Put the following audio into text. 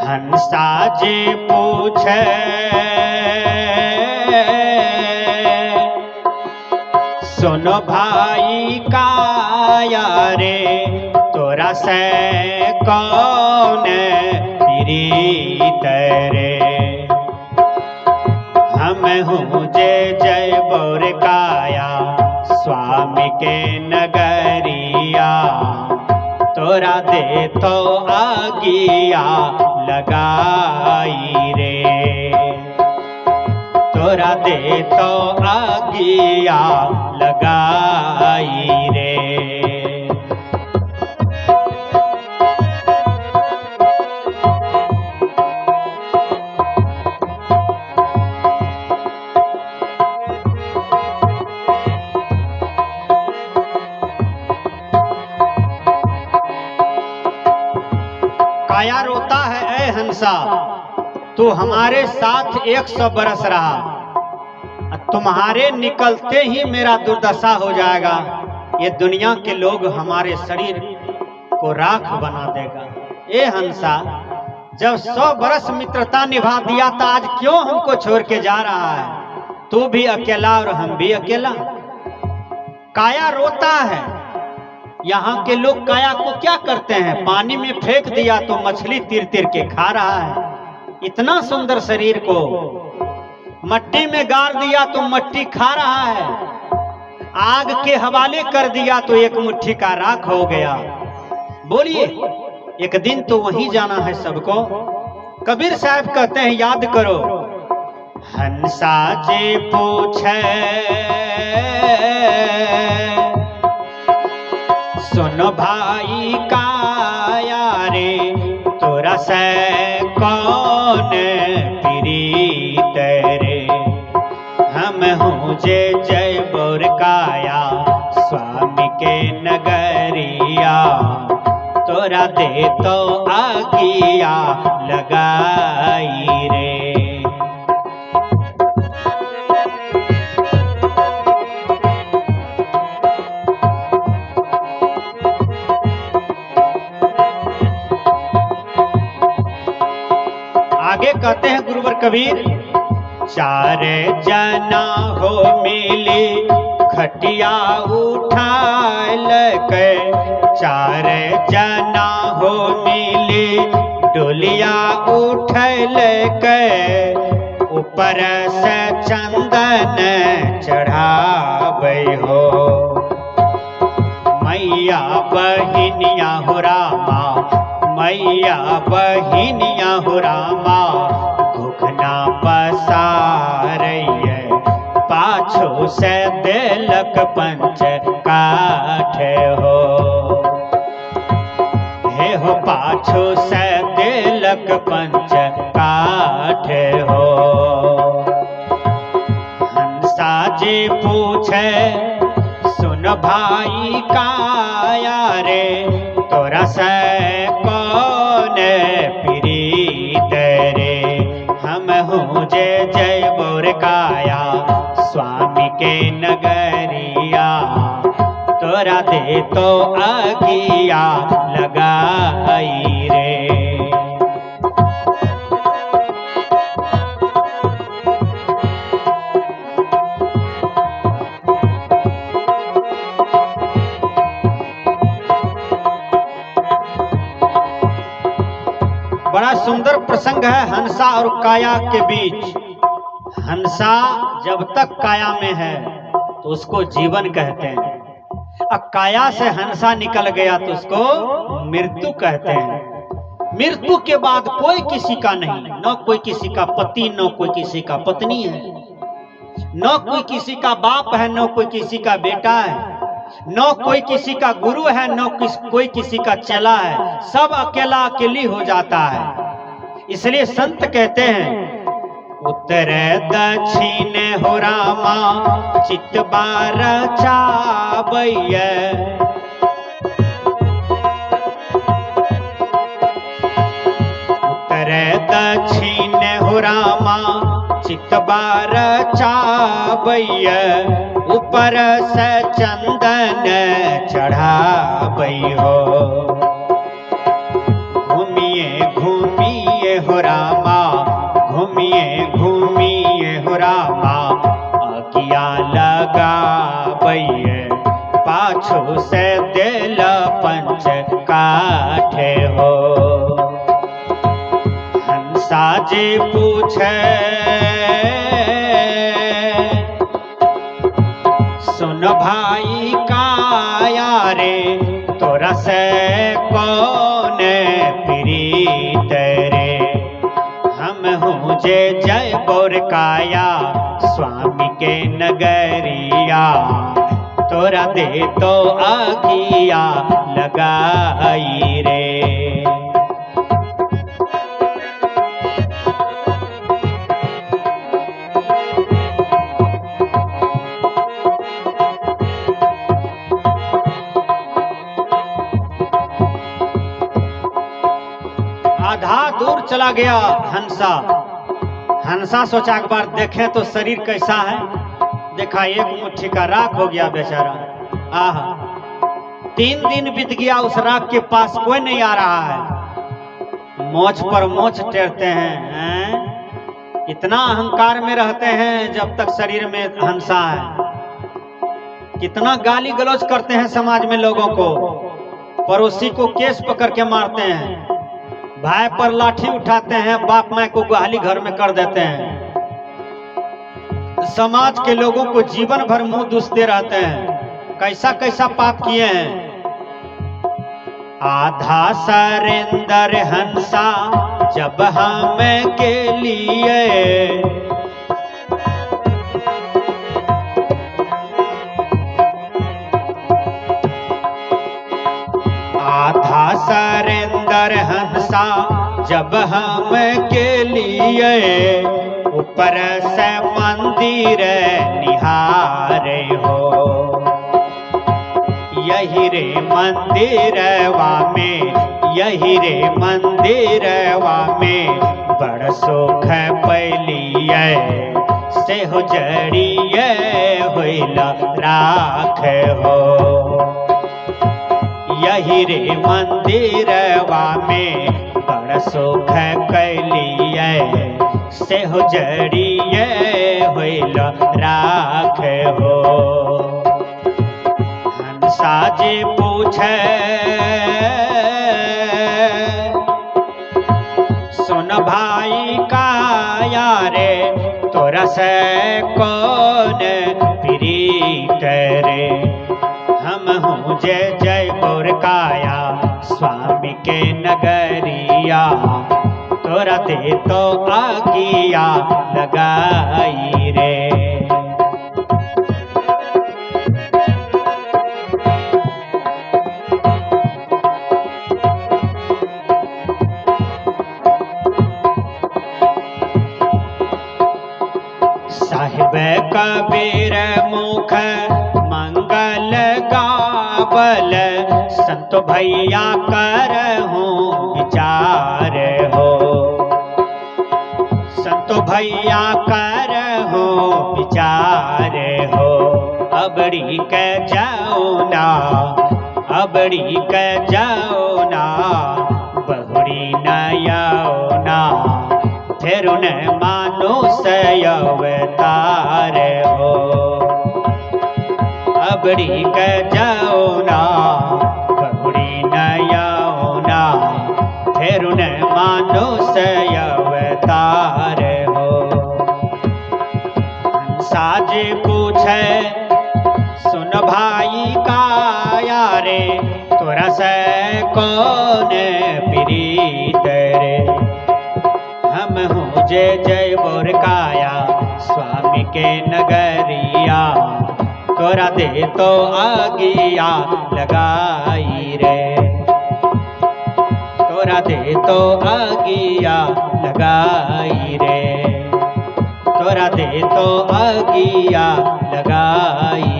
हंसा जी पूछे सुनो भाई काया रे तोरा से कौन प्रीत रे। हम हूँ जय बोर काया स्वामी के नगरिया तोरा दे तो आगिया लगाई रे। तोरा दे तो आगिया लगाई रे। काया रोता है ऐ हंसा तू हमारे साथ 100 बरस रहा, तुम्हारे निकलते ही मेरा दुर्दशा हो जाएगा। ये दुनिया के लोग हमारे शरीर को राख बना देगा। ए हंसा जब 100 बरस मित्रता निभा दिया था आज क्यों हमको छोड़ के जा रहा है? तू भी अकेला और हम भी अकेला। काया रोता है। यहाँ के लोग काया को क्या करते हैं? पानी में फेंक दिया तो मछली तिर तिर के खा रहा है। इतना सुंदर शरीर को मट्टी में गाड़ दिया तो मट्टी खा रहा है। आग के हवाले कर दिया तो एक मुट्ठी का राख हो गया। बोलिए एक दिन तो वहीं जाना है सबको। कबीर साहब कहते हैं याद करो। हंसा जी पूछे सुनो भाई काया रे तोरा से कौन प्रीत रे। हम हूँ जय बोर काया स्वामी के नगरिया तोरा दे तो आगिया लगाई रे। आगे कहते हैं गुरुवर कबीर। 4 जना हो मिली खटिया उठाल के, 4 जना हो मिली डोलिया उठल के, ऊपर से चंदन चढ़ावे हो। मैया बहिनिया हो रामा मैया बहिनिया हो रामा दुखना पसारैये पाछू से देलक पंच काठ हो। हे हो पाछू से देलक पंच काठ हो। हंसा जी पूछे सुन भाई काया रे तोरा से कौन प्रीत रे। हम हूँ जय बोर काया स्वामी के नगरिया तोरा दे तो आगिया लगाई रे। बड़ा सुंदर प्रसंग है हंसा और काया के बीच। हंसा जब तक काया में है तो उसको जीवन कहते हैं, अब काया से हंसा निकल गया तो उसको मृत्यु कहते हैं। मृत्यु के बाद कोई किसी का नहीं, न कोई किसी का पति न कोई किसी का पत्नी है, न कोई किसी का बाप है न कोई किसी का बेटा है, न कोई किसी का गुरु है न कोई किसी का चेला है। सब अकेला अकेली हो जाता है। इसलिए संत कहते हैं उत्तर दक्षिण हो रामा चित बार चावैया। उत्तर दक्षिण हो रामा चित बार चावैया। ऊपर से चंदन चढ़ावै हो। घूमिए घूमिए हो रामा, घूमिए घूमिए हो रामा, आगिया लगा बैये पाछू से दिल पंच काठे हो। हंसा जी पूछे सुन भाई काया रे, तोरा से कौन प्रीत रे। हम हूँ जे जय बोर काया, स्वामी के नगरिया, तोरा दे तो आगिया लगाई रे। आधा दूर चला गया हंसा। हंसा सोचा एक बार देखें तो शरीर कैसा है। देखा एक मुट्ठी का राख हो गया बेचारा। आह 3 दिन बीत गया, उस राख के पास कोई नहीं आ रहा है। मोछ पर मोछ टेरते हैं, इतना अहंकार में रहते हैं जब तक शरीर में हंसा है। कितना गाली गलौज करते हैं समाज में लोगों को, पड़ोसी को केस पकड़ के मारते हैं, भाई पर लाठी उठाते हैं, बाप माँ को गाली घर में कर देते हैं। समाज के लोगों को जीवन भर मुंह दुसते रहते हैं। कैसा कैसा पाप किए हैं। आधा सरेंदर हंसा जब हम के लिए, आधा सरेंदर हंसा जब हम के लिए, ऊपर से मंदिर निहारे हो। यही रे मंदिरवा में, यही रे मंदिरवा में, बड़ सुख पैलिए से हो जड़िए होइला राख हो। यही रे मंदिरवा में बड़ सुख कैलिए से हो जड़िए होइल राख हो। हंसा जी पूछे सुन भाई काया रे, तोरा से कौन प्रीत रे। हम हूँ जय जय बोर काया, स्वामी के नगरिया, तोरा दे तो आगिया लगाई रे। साहिब कबीर मुख मंगल गावल, संतो भैया करहूं विचार हो। संतो भैया करहूं विचार हो। अबड़ी के जाओ ना, अबड़ी के जाओ ना, बहुड़ी न आओ ना, फिर उन्हें मानो से अवतार हो। अबड़ी के जाओ ना, बहुड़ी न आओ ना, फिर उन्हें मानो से अवतार हो। साज पूछे सुन भाई काया रे, तोरा से कौन प्रीत रे। हम हूँ जय जय बोर काया, स्वामी के नगरिया, तोरा दे तो आगिया लगाई रे। तोरा दे तो आगिया लगाई रे। तोरा दे तो आगिया लगाई